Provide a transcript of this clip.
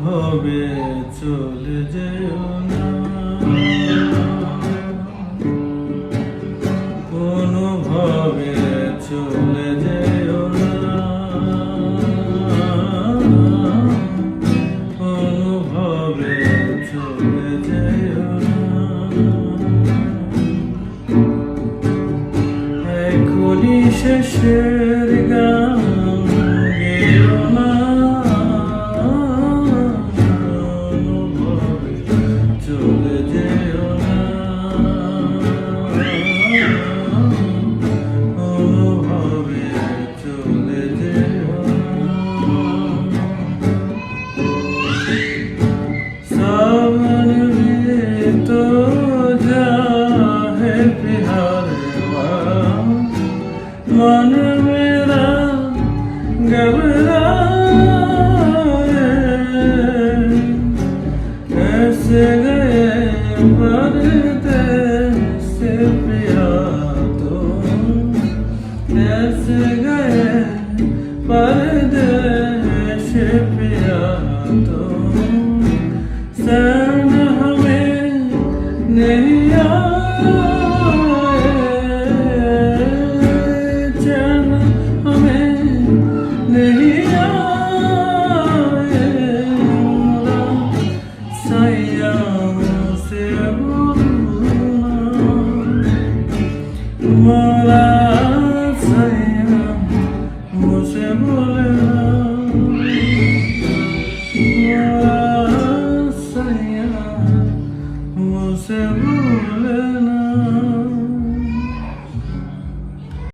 ভবে চলে যেও না, কোনো ভবে চলে যেও না, কোনো ভবে চলে যেও না। এখনই শেষের গান গেও না, অনুভবে চলে যেও না, অনুভবে চলে যেও না। सावन में तो जाहे प्यारा, मन मेरा घबराए, ऐसे गए परदेस पिया तुम, ऐसे गए परदेस पिया तुम, सन हमें नहीं आए, चैन हमें नहीं आए, सैया से बोलना, मोरा सैया मुझसे बोल